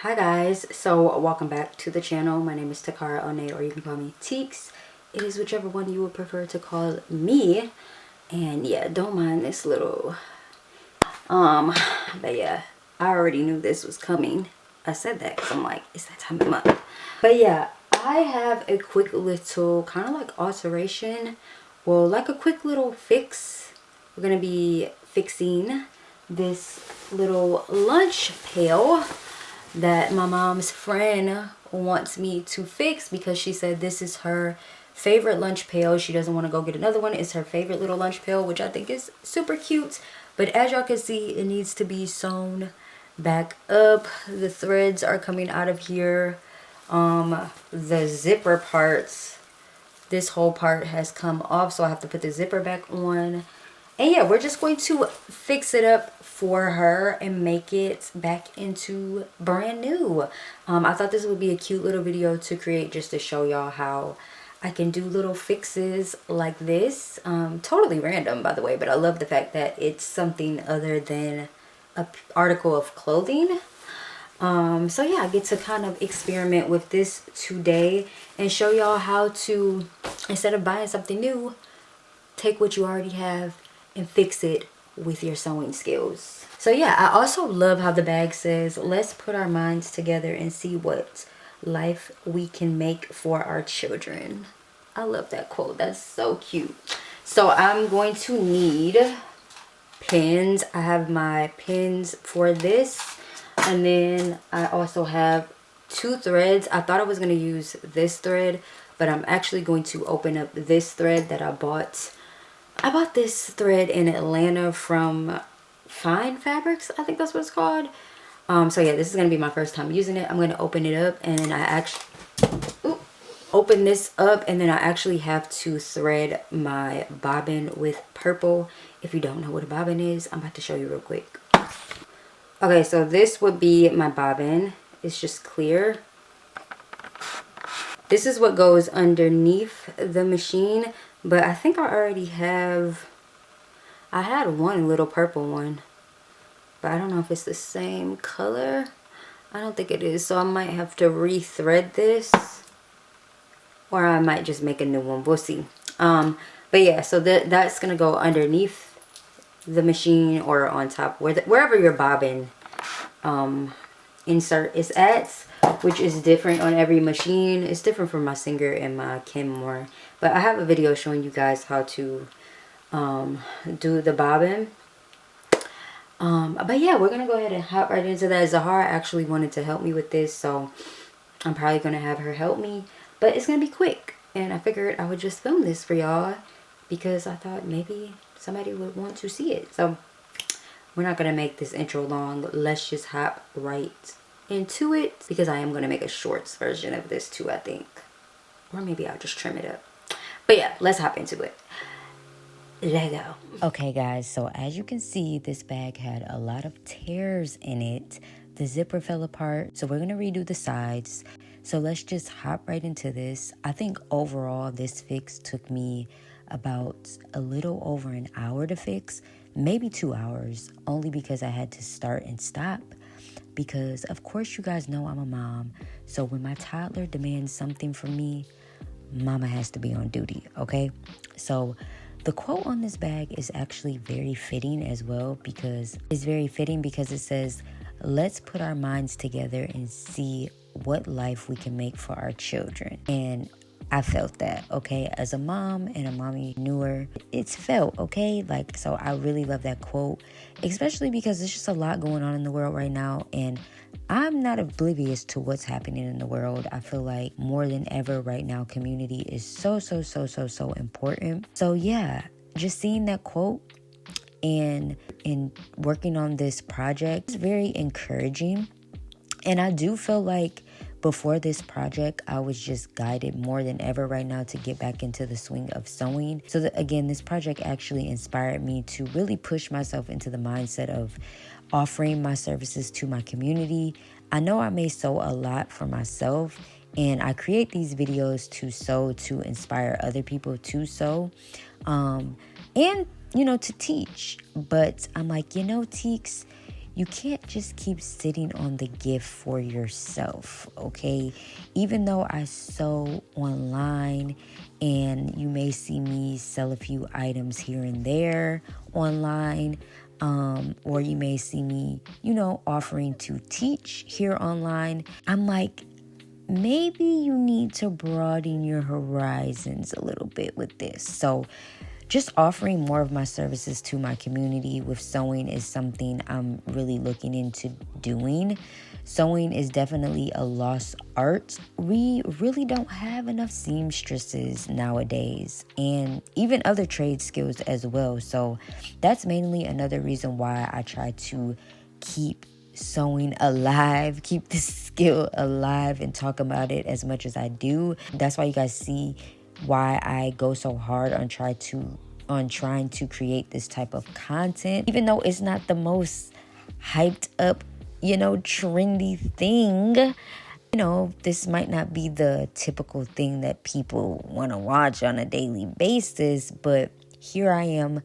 Hi guys, so welcome back to the channel. My name is TAKARAONEA, or you can call me Teeks. It is whichever one you would prefer to call me. And yeah, don't mind this little but yeah, I already knew this was coming. I said that because I'm like, it's that time of month. But yeah, I have a quick little kind of like alteration, well, like a quick little fix. We're gonna be fixing this little lunch pail that my mom's friend wants me to fix because she said this is her favorite lunch pail. She doesn't want to go get another one. It's her favorite little lunch pail, which I think is super cute. But as y'all can see, it needs to be sewn back up. The threads are coming out of here. The zipper parts, this whole part has come off, so I have to put the zipper back on. And yeah, we're just going to fix it up for her and make it back into brand new. I thought this would be a cute little video to create just to show y'all how I can do little fixes like this. Totally random, by the way, but I love the fact that it's something other than an article of clothing. So yeah, I get to kind of experiment with this today and show y'all how to, instead of buying something new, take what you already have and fix it with your sewing skills. So yeah, I also love how the bag says, let's put our minds together and see what life we can make for our children. I love that quote. That's so cute. So I'm going to need pins. I have my pins for this, and then I also have 2 threads. I thought I was going to use this thread, but I'm actually going to open up this thread that I bought. I bought this thread in Atlanta from Fine Fabrics, I think that's what it's called. So yeah, this is going to be my first time using it. I'm going to open it up, and then I actually open this up, and then I actually have to thread my bobbin with purple. If you don't know what a bobbin is, I'm about to show you real quick. Okay, so this would be my bobbin. It's just clear. This is what goes underneath the machine, but I think I already have, I had one little purple one, but I don't know if it's the same color. I don't think it is, so I might have to re-thread this, or I might just make a new one. We'll see. But yeah, so that's gonna go underneath the machine or on top, wherever your bobbin insert is at, which is different on every machine. It's different for my Singer and my Kenmore, but I have a video showing you guys how to do the bobbin. But yeah, we're gonna go ahead and hop right into that. Zahara actually wanted to help me with this, so I'm probably gonna have her help me, but it's gonna be quick, and I figured I would just film this for y'all because I thought maybe somebody would want to see it. So we're not gonna make this intro long. Let's just hop right into it, because I am going to make a shorts version of this too, I think, or maybe I'll just trim it up. But yeah, let's hop into it. Let's go. Okay guys, so as you can see, this bag had a lot of tears in it. The zipper fell apart, so we're going to redo the sides. So let's just hop right into this. I think overall this fix took me about a little over an hour to fix, maybe 2 hours, only because I had to start and stop. Because of course you guys know I'm a mom, so when my toddler demands something from me, mama has to be on duty, okay? So the quote on this bag is actually very fitting as well, because it's very fitting because it says, let's put our minds together and see what life we can make for our children. And I felt that, okay? As a mom and a mommy newer, it's felt, okay? Like, so I really love that quote, especially because there's just a lot going on in the world right now, and I'm not oblivious to what's happening in the world. I feel like more than ever right now, community is so important. So yeah, just seeing that quote and working on this project is very encouraging. And I do feel like before this project, I was just guided more than ever right now to get back into the swing of sewing. So that, again, this project actually inspired me to really push myself into the mindset of offering my services to my community. I know I may sew a lot for myself, and I create these videos to sew to inspire other people to sew, and, you know, to teach. But I'm like, you know, Teeks, you can't just keep sitting on the gift for yourself, okay? Even though I sew online and you may see me sell a few items here and there online, or you may see me, offering to teach here online, I'm like, maybe you need to broaden your horizons a little bit with this. So just offering more of my services to my community with sewing is something I'm really looking into doing. Sewing is definitely a lost art. We really don't have enough seamstresses nowadays, and even other trade skills as well. So that's mainly another reason why I try to keep sewing alive, keep this skill alive, and talk about it as much as I do. That's why you guys see why I go so hard on trying to create this type of content, even though it's not the most hyped up, trendy thing. This might not be the typical thing that people want to watch on a daily basis, but here I am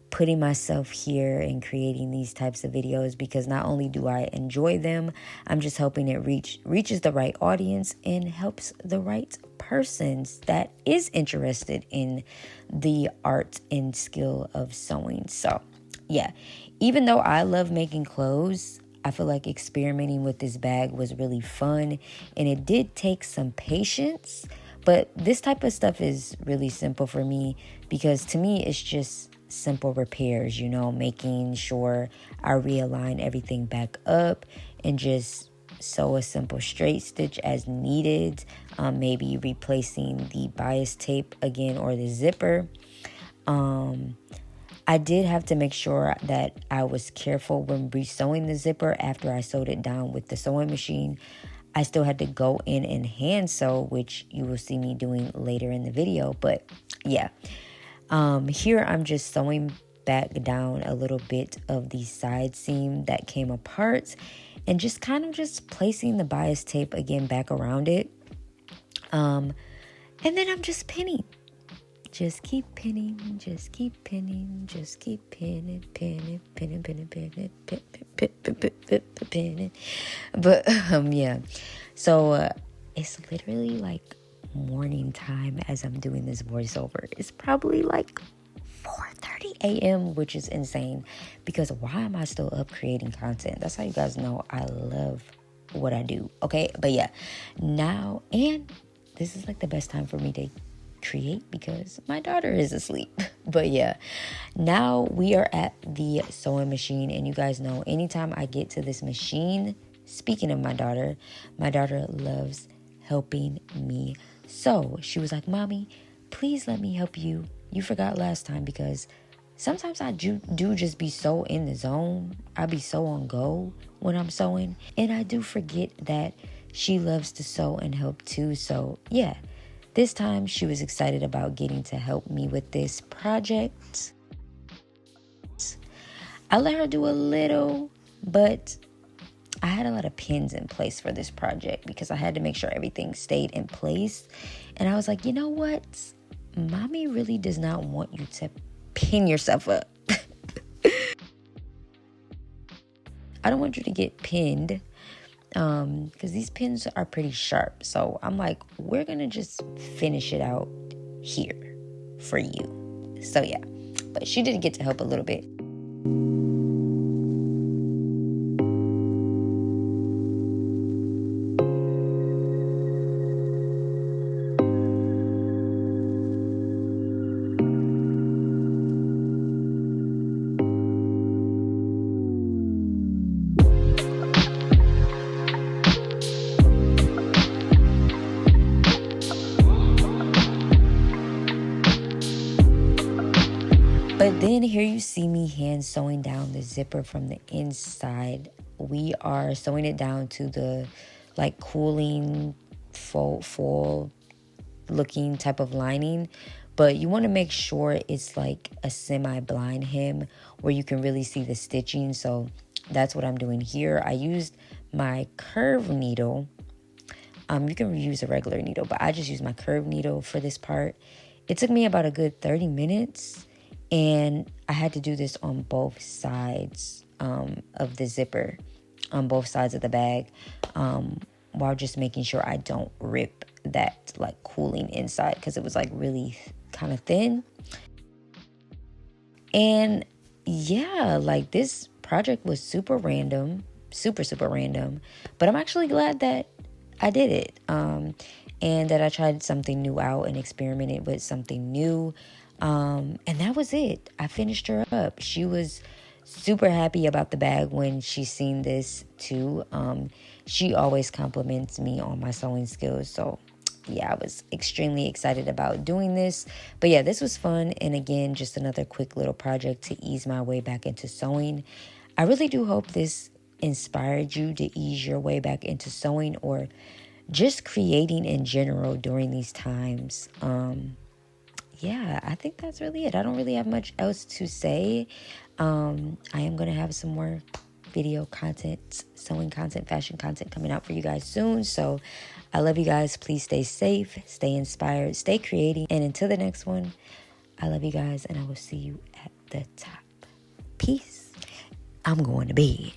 putting myself here and creating these types of videos because not only do I enjoy them, I'm just hoping it reaches the right audience and helps the right persons that is interested in the art and skill of sewing. So yeah, even though I love making clothes, I feel like experimenting with this bag was really fun, and it did take some patience, but this type of stuff is really simple for me because to me it's just simple repairs, making sure I realign everything back up and just sew a simple straight stitch as needed, maybe replacing the bias tape again or the zipper. I did have to make sure that I was careful when re-sewing the zipper after I sewed it down with the sewing machine. I still had to go in and hand sew, which you will see me doing later in the video, but yeah. Here I'm just sewing back down a little bit of the side seam that came apart and just kind of just placing the bias tape again back around it. And then I'm just pinning. Just keep pinning, just keep pinning, just keep pinning, pinning, pinning, pinning, pinning, pinning. But yeah. So it's literally like morning time as I'm doing this voiceover. It's probably like 4:30 a.m., which is insane because why am I still up creating content? That's how you guys know I love what I do, okay? But yeah, now, and this is like the best time for me to create because my daughter is asleep. But yeah, now we are at the sewing machine, and you guys know anytime I get to this machine, speaking of my daughter loves helping me. So she was like, Mommy, please let me help you. You forgot last time, because sometimes I do just be so in the zone. I be so on go when I'm sewing, and I do forget that she loves to sew and help too. So yeah, this time she was excited about getting to help me with this project. I let her do a little, but I had a lot of pins in place for this project because I had to make sure everything stayed in place. And I was like, you know what? Mommy really does not want you to pin yourself up. I don't want you to get pinned because these pins are pretty sharp. So I'm like, we're going to just finish it out here for you. So yeah, but she did get to help a little bit. But then here you see me hand sewing down the zipper from the inside. We are sewing it down to the like cooling foil looking type of lining. But you want to make sure it's like a semi-blind hem where you can really see the stitching. So that's what I'm doing here. I used my curve needle. You can use a regular needle, but I just used my curve needle for this part. It took me about a good 30 minutes. And I had to do this on both sides of the zipper on both sides of the bag, while just making sure I don't rip that like cooling inside, because it was like really kind of thin. And yeah, like this project was super random, super random, but I'm actually glad that I did it, and that I tried something new out and experimented with something new. And that was it. I finished her up. She was super happy about the bag when she seen this too. She always compliments me on my sewing skills, so yeah, I was extremely excited about doing this. But yeah, this was fun. And again, just another quick little project to ease my way back into sewing. I really do hope this inspired you to ease your way back into sewing, or just creating in general during these times. Yeah, I think that's really it. I don't really have much else to say. I am going to have some more video content, sewing content, fashion content coming out for you guys soon. So I love you guys. Please stay safe, stay inspired, stay creating. And until the next one, I love you guys, and I will see you at the top. Peace. I'm going to bed.